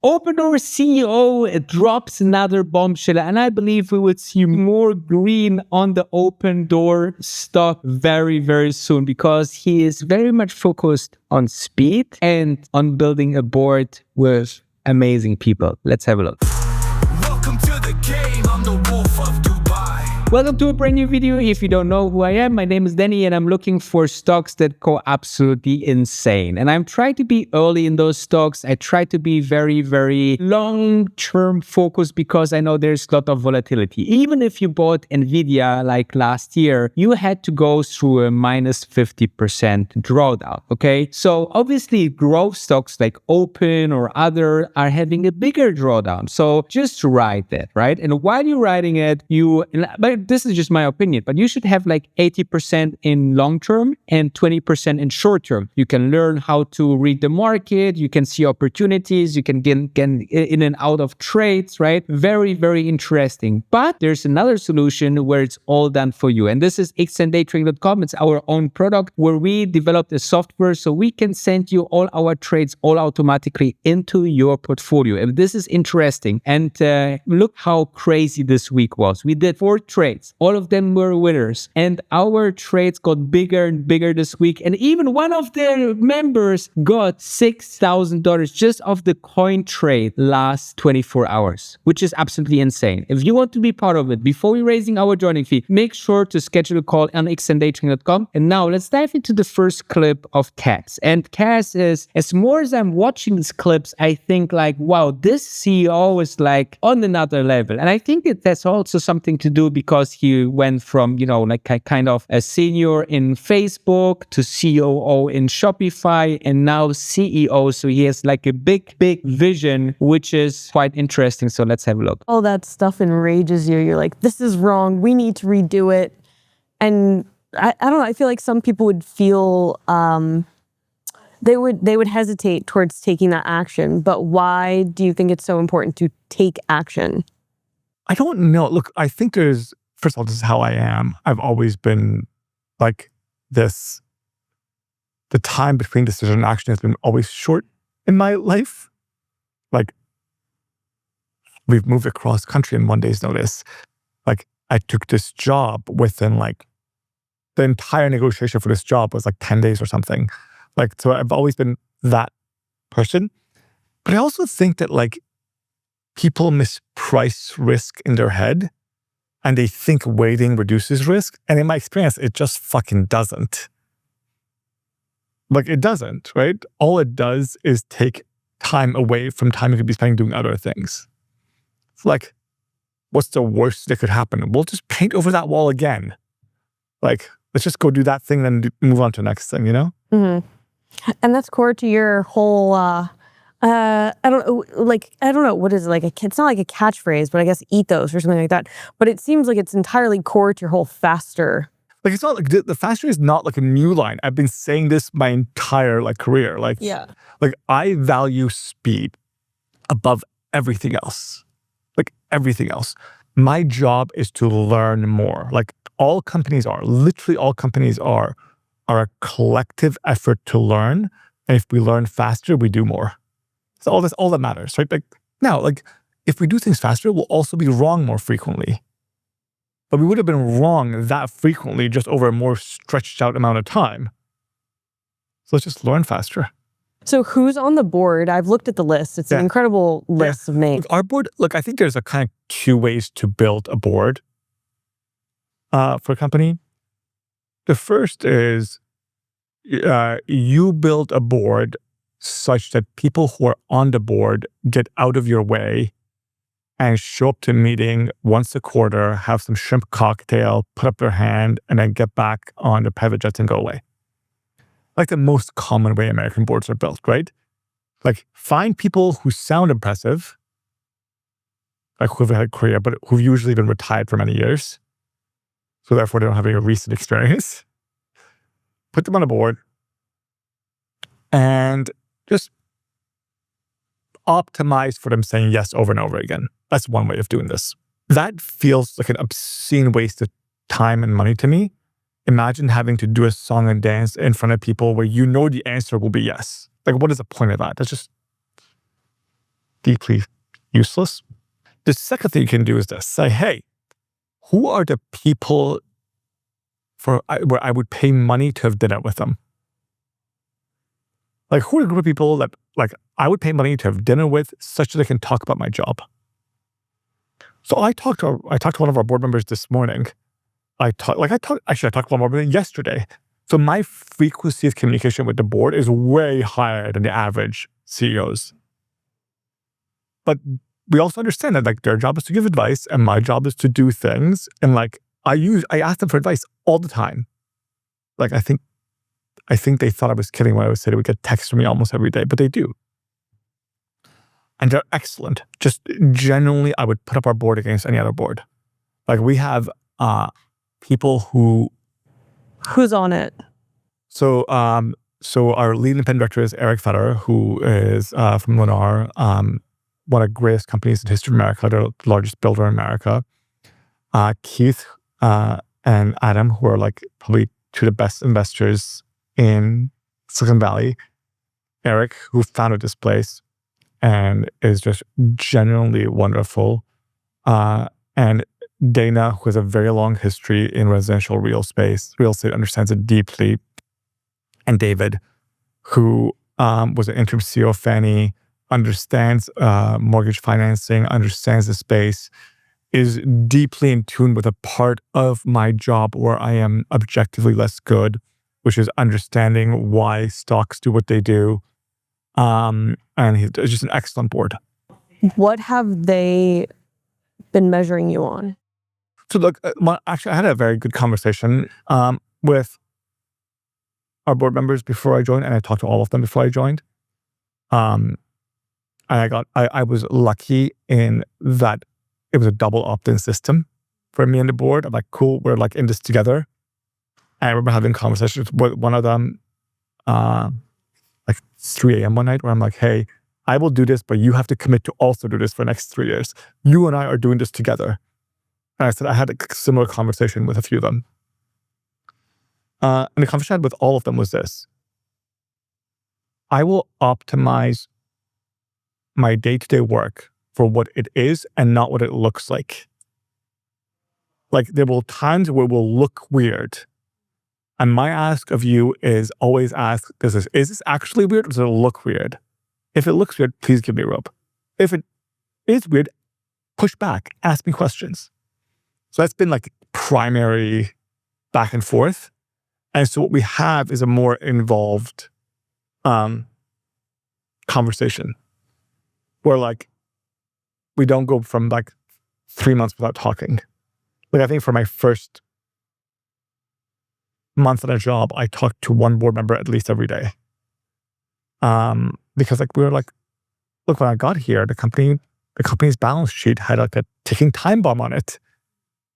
Opendoor CEO drops another bombshell, and I believe we would see more green on the Opendoor stock very, very soon because he is very much focused on speed and on building a board with amazing people. Let's have a look. Welcome to the game, I'm the wolf of Dubai. Welcome to a brand new video. If you don't know who I am, my name is Danny and I'm looking for stocks that go absolutely insane. And I'm trying to be early in those stocks. I try to be very, very long-term focused because I know there's a lot of volatility. Even if you bought Nvidia like last year, you had to go through a minus 50% drawdown, okay? So obviously growth stocks like Open or other are having a bigger drawdown. So just ride that, right? And while you're riding it, but this is just my opinion, but you should have like 80% in long term and 20% in short term. You can learn how to read the market. You can see opportunities. You can get in and out of trades, right? Very, very interesting. But there's another solution where it's all done for you. And this is xnDayTrading.com. It's our own product where we developed a software so we can send you all our trades all automatically into your portfolio. And this is interesting. And look how crazy this week was. We did 4 trades. All of them were winners. And our trades got bigger and bigger this week. And even one of their members got $6,000 just off the coin trade last 24 hours, which is absolutely insane. If you want to be part of it, before we're raising our joining fee, make sure to schedule a call on xnDayTrading.com. And now let's dive into the first clip of Cass. And Cass is, as more as I'm watching these clips, I think like, wow, this CEO is like on another level. And I think that's also something to do because he went from, like a kind of a senior in Facebook to COO in Shopify and now CEO. So he has like a big, big vision, which is quite interesting. So let's have a look. All that stuff enrages you. You're like, this is wrong. We need to redo it. And I don't know. I feel like some people would feel they would hesitate towards taking that action. But why do you think it's so important to take action? I don't know. Look, I think first of all, this is how I am. I've always been like this. The time between decision and action has been always short in my life. Like, we've moved across country in one day's notice. Like, I took this job within like, the entire negotiation for this job was like 10 days or something. Like, so I've always been that person. But I also think that like, people misprice risk in their head. And they think waiting reduces risk. And in my experience, it just fucking doesn't. Like, it doesn't, right? All it does is take time away from time you could be spending doing other things. It's like, what's the worst that could happen? We'll just paint over that wall again. Like, let's just go do that thing, then move on to the next thing, you know? Mm-hmm. And that's core to your whole... I don't know, what is it? Like it's not like a catchphrase, but I guess ethos or something like that. But it seems like it's entirely core to your whole faster. Like, it's not like the faster is not like a new line. I've been saying this my entire like career. Like, yeah. Like, I value speed above everything else. Like, everything else. My job is to learn more. Like, all companies are, literally all companies are a collective effort to learn. And if we learn faster, we do more. So all that matters, right? Like, now, like, if we do things faster, we'll also be wrong more frequently. But we would have been wrong that frequently just over a more stretched out amount of time. So let's just learn faster. So who's on the board? I've looked at the list. It's an incredible list of names. Look, our board, look, I think there's a kind of 2 ways to build a board for a company. The first is you build a board such that people who are on the board get out of your way and show up to a meeting once a quarter, have some shrimp cocktail, put up their hand, and then get back on the private jets and go away. Like the most common way American boards are built, right? Like, find people who sound impressive, like who've had a career, but who've usually been retired for many years. So therefore, they don't have any recent experience. Put them on a board and just optimize for them saying yes over and over again. That's one way of doing this. That feels like an obscene waste of time and money to me. Imagine having to do a song and dance in front of people where you know the answer will be yes. Like, what is the point of that? That's just... deeply useless. The second thing you can do is this. Say, hey, who are the people where I would pay money to have dinner with them? Like, who are the group of people that like I would pay money to have dinner with such that they can talk about my job? So I talked to one of our board members this morning. I talked to one board member yesterday. So my frequency of communication with the board is way higher than the average CEOs. But we also understand that like their job is to give advice and my job is to do things. And like I ask them for advice all the time. Like I think they thought I was kidding when I was saying they would get texts from me almost every day, but they do. And they're excellent. Just genuinely, I would put up our board against any other board. Like we have people who... Who's on it? So our lead independent director is Eric Federer, who is from Lennar, one of the greatest companies in the history of America, the largest builder in America. Keith and Adam, who are like probably two of the best investors in Silicon Valley. Eric, who founded this place and is just genuinely wonderful. And Dana, who has a very long history in residential real estate, understands it deeply. And David, who was an interim CEO of Fannie, understands mortgage financing, understands the space, is deeply in tune with a part of my job where I am objectively less good, which is understanding why stocks do what they do. And he's just an excellent board. What have they been measuring you on? So look, actually, I had a very good conversation with our board members before I joined, and I talked to all of them before I joined. And I was lucky in that it was a double opt-in system for me and the board. I'm like, cool, we're like in this together. And I remember having conversations with one of them, like 3 a.m. one night, where I'm like, hey, I will do this, but you have to commit to also do this for the next 3 years. You and I are doing this together. And I said, I had a similar conversation with a few of them. And the conversation I had with all of them was this. I will optimize my day-to-day work for what it is and not what it looks like. Like there will times where it will look weird. And my ask of you is always ask, is this actually weird or does it look weird? If it looks weird, please give me a rope. If it is weird, push back, ask me questions. So that's been like primary back and forth. And so what we have is a more involved conversation where like we don't go from like 3 months without talking. Like I think for my first month on a job, I talked to one board member at least every day. Because like we were like, look, when I got here, the company's balance sheet had like a ticking time bomb on it.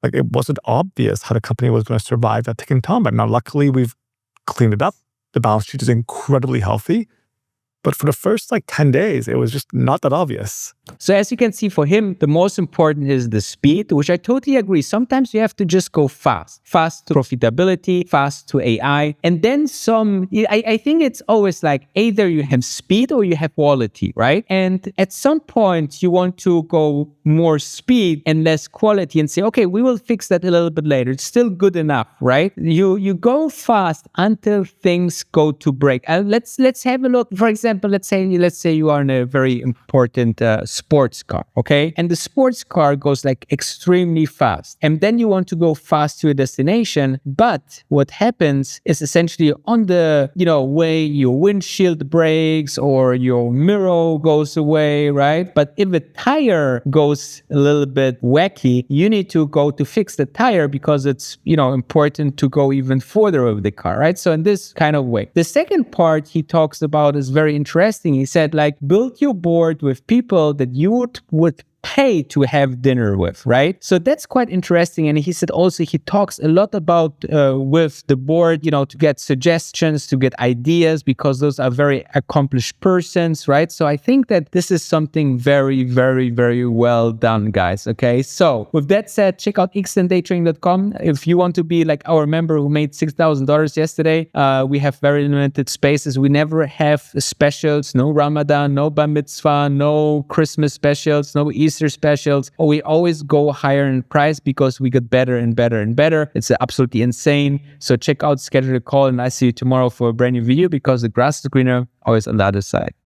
Like it wasn't obvious how the company was going to survive that ticking time bomb. Now, luckily, we've cleaned it up. The balance sheet is incredibly healthy. But for the first like 10 days, it was just not that obvious. So as you can see, for him, the most important is the speed, which I totally agree. Sometimes you have to just go fast to profitability, fast to AI. And then I think it's always like either you have speed or you have quality, right? And at some point you want to go more speed and less quality and say, okay, we will fix that a little bit later. It's still good enough, right? You go fast until things go to break. Let's have a look. For example, let's say you are in a very important sports car, okay? And the sports car goes like extremely fast. And then you want to go fast to a destination. But what happens is essentially on the, way your windshield breaks or your mirror goes away, right? But if a tire goes a little bit wacky, you need to go to fix the tire because it's, important to go even further with the car, right? So in this kind of way. The second part he talks about is very interesting. He said, like, build your board with people that you would pay to have dinner with, right? So that's quite interesting. And he said also he talks a lot about with the board, to get suggestions, to get ideas, because those are very accomplished persons, right? So I think that this is something very, very, very well done, guys. Okay. So with that said, check out xtendaytrading.com. If you want to be like our member who made $6,000 yesterday, we have very limited spaces. We never have specials, no Ramadan, no Bar Mitzvah, no Christmas specials, no Easter specials. We always go higher in price because we get better and better and better. It's absolutely insane. So check out, schedule a call, and I see you tomorrow for a brand new video, because the grass is greener always on the other side.